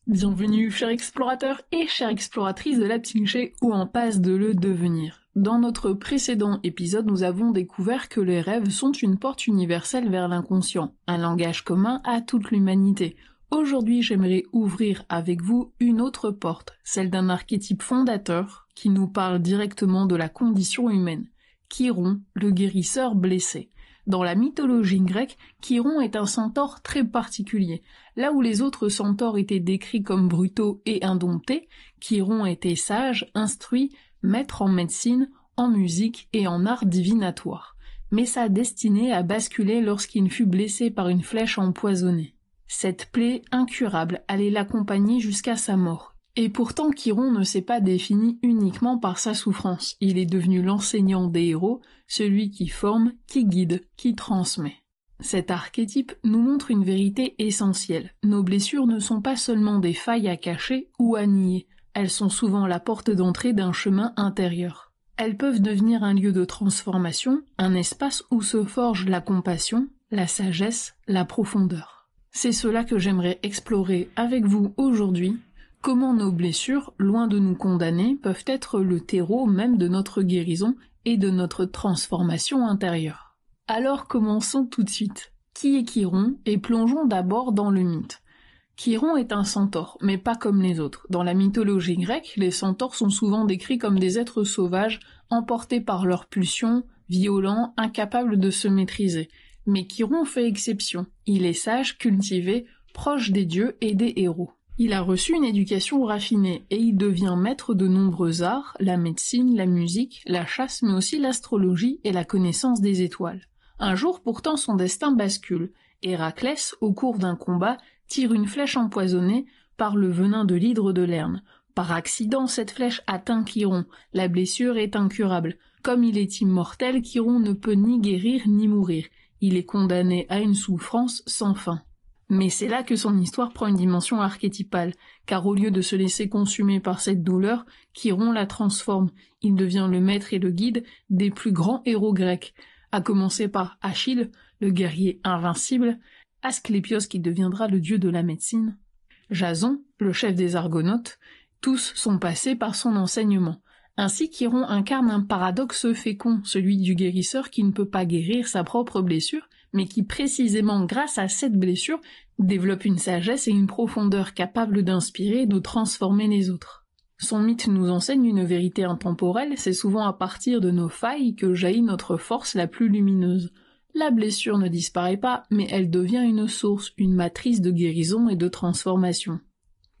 Bienvenue, chers explorateurs et chères exploratrices de la psyché ou en passe de le devenir. Dans notre précédent épisode, nous avons découvert que les rêves sont une porte universelle vers l'inconscient, un langage commun à toute l'humanité. Aujourd'hui, j'aimerais ouvrir avec vous une autre porte, celle d'un archétype fondateur qui nous parle directement de la condition humaine. Chiron, le guérisseur blessé. Dans la mythologie grecque, Chiron est un centaure très particulier. Là où les autres centaures étaient décrits comme brutaux et indomptés, Chiron était sage, instruit, maître en médecine, en musique et en art divinatoire. Mais sa destinée a basculé lorsqu'il fut blessé par une flèche empoisonnée. Cette plaie incurable allait l'accompagner jusqu'à sa mort. Et pourtant Chiron ne s'est pas défini uniquement par sa souffrance, il est devenu l'enseignant des héros, celui qui forme, qui guide, qui transmet. Cet archétype nous montre une vérité essentielle. Nos blessures ne sont pas seulement des failles à cacher ou à nier, elles sont souvent la porte d'entrée d'un chemin intérieur. Elles peuvent devenir un lieu de transformation, un espace où se forge la compassion, la sagesse, la profondeur. C'est cela que j'aimerais explorer avec vous aujourd'hui. Comment nos blessures, loin de nous condamner, peuvent être le terreau même de notre guérison et de notre transformation intérieure. Alors commençons tout de suite. Qui est Chiron et plongeons d'abord dans le mythe. Chiron est un centaure, mais pas comme les autres. Dans la mythologie grecque, les centaures sont souvent décrits comme des êtres sauvages, emportés par leurs pulsions, violents, incapables de se maîtriser. Mais Chiron fait exception. Il est sage, cultivé, proche des dieux et des héros. Il a reçu une éducation raffinée et il devient maître de nombreux arts, la médecine, la musique, la chasse, mais aussi l'astrologie et la connaissance des étoiles. Un jour pourtant son destin bascule. Héraclès, au cours d'un combat, tire une flèche empoisonnée par le venin de l'hydre de Lerne. Par accident, cette flèche atteint Chiron. La blessure est incurable. Comme il est immortel, Chiron ne peut ni guérir ni mourir. Il est condamné à une souffrance sans fin. Mais c'est là que son histoire prend une dimension archétypale, car au lieu de se laisser consumer par cette douleur, Chiron la transforme. Il devient le maître et le guide des plus grands héros grecs, à commencer par Achille, le guerrier invincible, Asclépios qui deviendra le dieu de la médecine, Jason, le chef des Argonautes, tous sont passés par son enseignement. Ainsi Chiron incarne un paradoxe fécond, celui du guérisseur qui ne peut pas guérir sa propre blessure, mais qui précisément grâce à cette blessure développe une sagesse et une profondeur capables d'inspirer et de transformer les autres. Son mythe nous enseigne une vérité intemporelle, c'est souvent à partir de nos failles que jaillit notre force la plus lumineuse. La blessure ne disparaît pas, mais elle devient une source, une matrice de guérison et de transformation.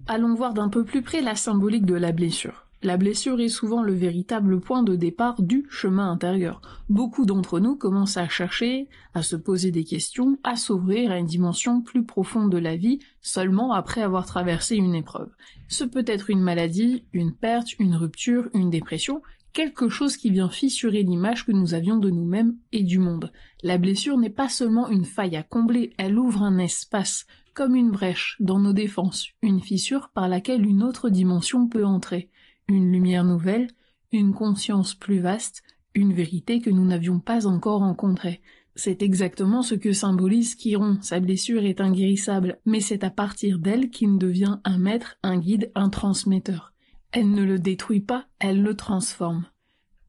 Allons voir d'un peu plus près la symbolique de la blessure. La blessure est souvent le véritable point de départ du chemin intérieur. Beaucoup d'entre nous commencent à chercher, à se poser des questions, à s'ouvrir à une dimension plus profonde de la vie seulement après avoir traversé une épreuve. Ce peut être une maladie, une perte, une rupture, une dépression, quelque chose qui vient fissurer l'image que nous avions de nous-mêmes et du monde. La blessure n'est pas seulement une faille à combler, elle ouvre un espace, comme une brèche dans nos défenses, une fissure par laquelle une autre dimension peut entrer. Une lumière nouvelle, une conscience plus vaste, une vérité que nous n'avions pas encore rencontrée. C'est exactement ce que symbolise Chiron, sa blessure est inguérissable, mais c'est à partir d'elle qu'il devient un maître, un guide, un transmetteur. Elle ne le détruit pas, elle le transforme.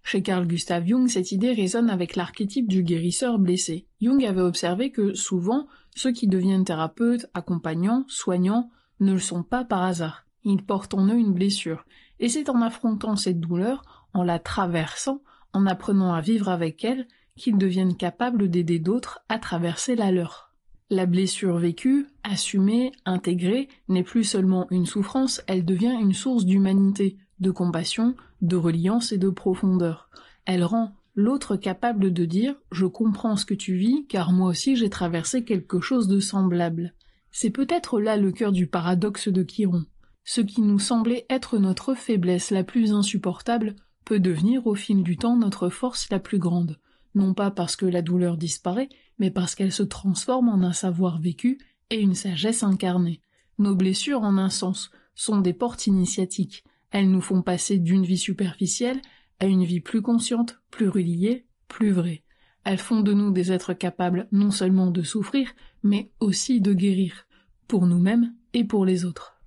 Chez Carl Gustav Jung, cette idée résonne avec l'archétype du guérisseur blessé. Jung avait observé que, souvent, ceux qui deviennent thérapeutes, accompagnants, soignants, ne le sont pas par hasard. Ils portent en eux une blessure. Et c'est en affrontant cette douleur, en la traversant, en apprenant à vivre avec elle, qu'ils deviennent capables d'aider d'autres à traverser la leur. La blessure vécue, assumée, intégrée, n'est plus seulement une souffrance, elle devient une source d'humanité, de compassion, de reliance et de profondeur. Elle rend l'autre capable de dire « je comprends ce que tu vis, car moi aussi j'ai traversé quelque chose de semblable ». C'est peut-être là le cœur du paradoxe de Chiron. Ce qui nous semblait être notre faiblesse la plus insupportable peut devenir au fil du temps notre force la plus grande, non pas parce que la douleur disparaît, mais parce qu'elle se transforme en un savoir vécu et une sagesse incarnée. Nos blessures, en un sens, sont des portes initiatiques. Elles nous font passer d'une vie superficielle à une vie plus consciente, plus reliée, plus vraie. Elles font de nous des êtres capables non seulement de souffrir, mais aussi de guérir, pour nous-mêmes et pour les autres.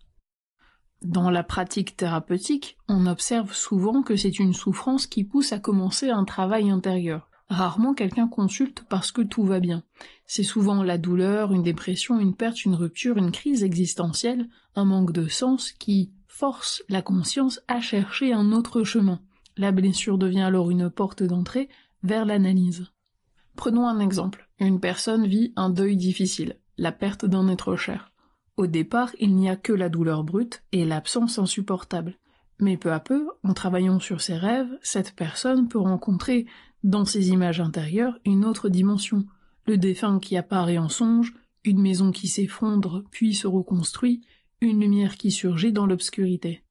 Dans la pratique thérapeutique, on observe souvent que c'est une souffrance qui pousse à commencer un travail intérieur. Rarement quelqu'un consulte parce que tout va bien. C'est souvent la douleur, une dépression, une perte, une rupture, une crise existentielle, un manque de sens qui force la conscience à chercher un autre chemin. La blessure devient alors une porte d'entrée vers l'analyse. Prenons un exemple. Une personne vit un deuil difficile, la perte d'un être cher. Au départ, il n'y a que la douleur brute et l'absence insupportable. Mais peu à peu, en travaillant sur ses rêves, cette personne peut rencontrer, dans ses images intérieures, une autre dimension. Le défunt qui apparaît en songe, une maison qui s'effondre puis se reconstruit, une lumière qui surgit dans l'obscurité.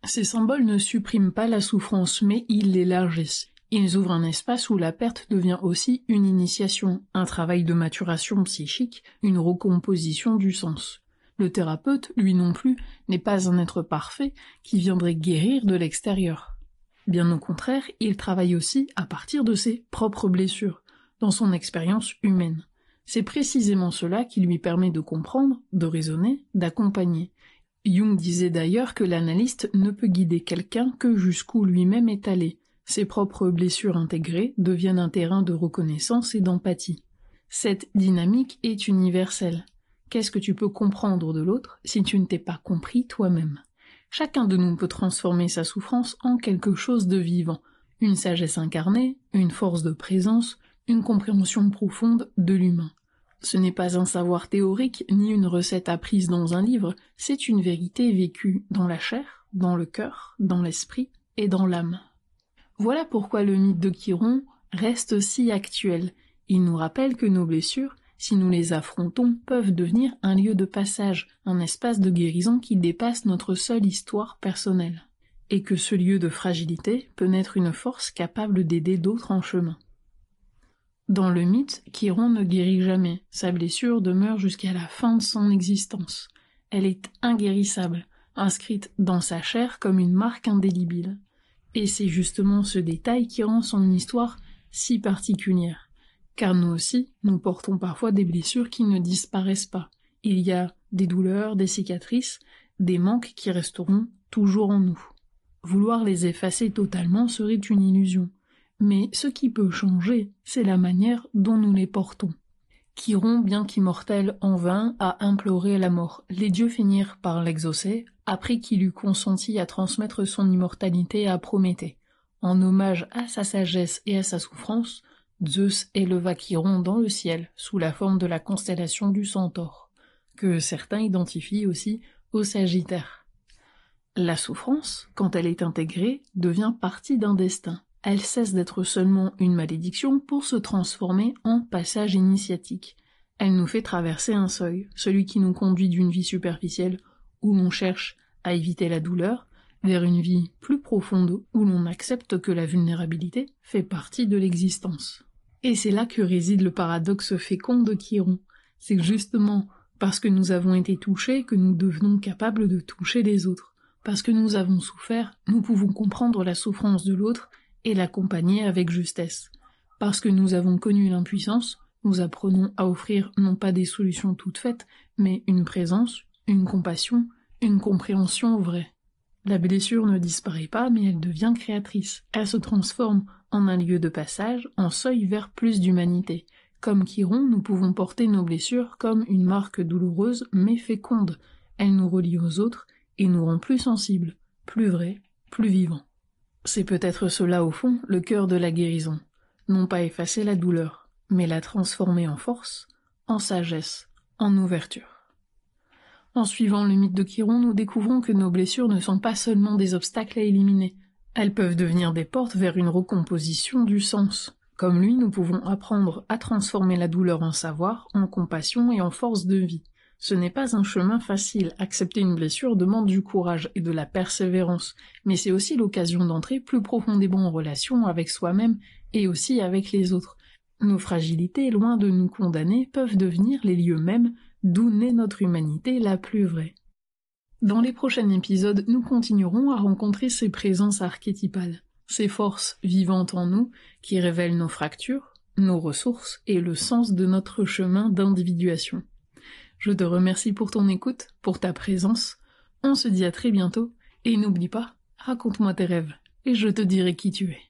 Ces symboles ne suppriment pas la souffrance, mais ils l'élargissent. Ils ouvrent un espace où la perte devient aussi une initiation, un travail de maturation psychique, une recomposition du sens. Le thérapeute, lui non plus, n'est pas un être parfait qui viendrait guérir de l'extérieur. Bien au contraire, il travaille aussi à partir de ses propres blessures, dans son expérience humaine. C'est précisément cela qui lui permet de comprendre, de raisonner, d'accompagner. Jung disait d'ailleurs que l'analyste ne peut guider quelqu'un que jusqu'où lui-même est allé. Ses propres blessures intégrées deviennent un terrain de reconnaissance et d'empathie. Cette dynamique est universelle. Qu'est-ce que tu peux comprendre de l'autre si tu ne t'es pas compris toi-même? Chacun de nous peut transformer sa souffrance en quelque chose de vivant, une sagesse incarnée, une force de présence, une compréhension profonde de l'humain. Ce n'est pas un savoir théorique ni une recette apprise dans un livre, c'est une vérité vécue dans la chair, dans le cœur, dans l'esprit et dans l'âme. Voilà pourquoi le mythe de Chiron reste si actuel. Il nous rappelle que nos blessures, si nous les affrontons, peuvent devenir un lieu de passage, un espace de guérison qui dépasse notre seule histoire personnelle. Et que ce lieu de fragilité peut naître une force capable d'aider d'autres en chemin. Dans le mythe, Chiron ne guérit jamais, sa blessure demeure jusqu'à la fin de son existence. Elle est inguérissable, inscrite dans sa chair comme une marque indélébile. Et c'est justement ce détail qui rend son histoire si particulière. Car nous aussi, nous portons parfois des blessures qui ne disparaissent pas. Il y a des douleurs, des cicatrices, des manques qui resteront toujours en nous. Vouloir les effacer totalement serait une illusion. Mais ce qui peut changer, c'est la manière dont nous les portons. Chiron, bien qu'immortel en vain, a imploré la mort. Les dieux finirent par l'exaucer, après qu'il eut consenti à transmettre son immortalité à Prométhée. En hommage à sa sagesse et à sa souffrance, Zeus éleva Chiron dans le ciel, sous la forme de la constellation du Centaure, que certains identifient aussi au Sagittaire. La souffrance, quand elle est intégrée, devient partie d'un destin. Elle cesse d'être seulement une malédiction pour se transformer en passage initiatique. Elle nous fait traverser un seuil, celui qui nous conduit d'une vie superficielle, où l'on cherche à éviter la douleur, vers une vie plus profonde où l'on accepte que la vulnérabilité fait partie de l'existence. Et c'est là que réside le paradoxe fécond de Chiron. C'est justement parce que nous avons été touchés que nous devenons capables de toucher les autres. Parce que nous avons souffert, nous pouvons comprendre la souffrance de l'autre et l'accompagner avec justesse. Parce que nous avons connu l'impuissance, nous apprenons à offrir non pas des solutions toutes faites, mais une présence, une compassion, une compréhension vraie. La blessure ne disparaît pas, mais elle devient créatrice. Elle se transforme en un lieu de passage, en seuil vers plus d'humanité. Comme Chiron, nous pouvons porter nos blessures comme une marque douloureuse mais féconde. Elle nous relie aux autres et nous rend plus sensibles, plus vrais, plus vivants. C'est peut-être cela au fond, le cœur de la guérison. Non pas effacer la douleur, mais la transformer en force, en sagesse, en ouverture. En suivant le mythe de Chiron, nous découvrons que nos blessures ne sont pas seulement des obstacles à éliminer. Elles peuvent devenir des portes vers une recomposition du sens. Comme lui, nous pouvons apprendre à transformer la douleur en savoir, en compassion et en force de vie. Ce n'est pas un chemin facile. Accepter une blessure demande du courage et de la persévérance, mais c'est aussi l'occasion d'entrer plus profondément en relation avec soi-même et aussi avec les autres. Nos fragilités, loin de nous condamner, peuvent devenir les lieux mêmes d'où naît notre humanité la plus vraie. Dans les prochains épisodes, nous continuerons à rencontrer ces présences archétypales, ces forces vivantes en nous qui révèlent nos fractures, nos ressources et le sens de notre chemin d'individuation. Je te remercie pour ton écoute, pour ta présence. On se dit à très bientôt, et n'oublie pas, raconte-moi tes rêves, et je te dirai qui tu es.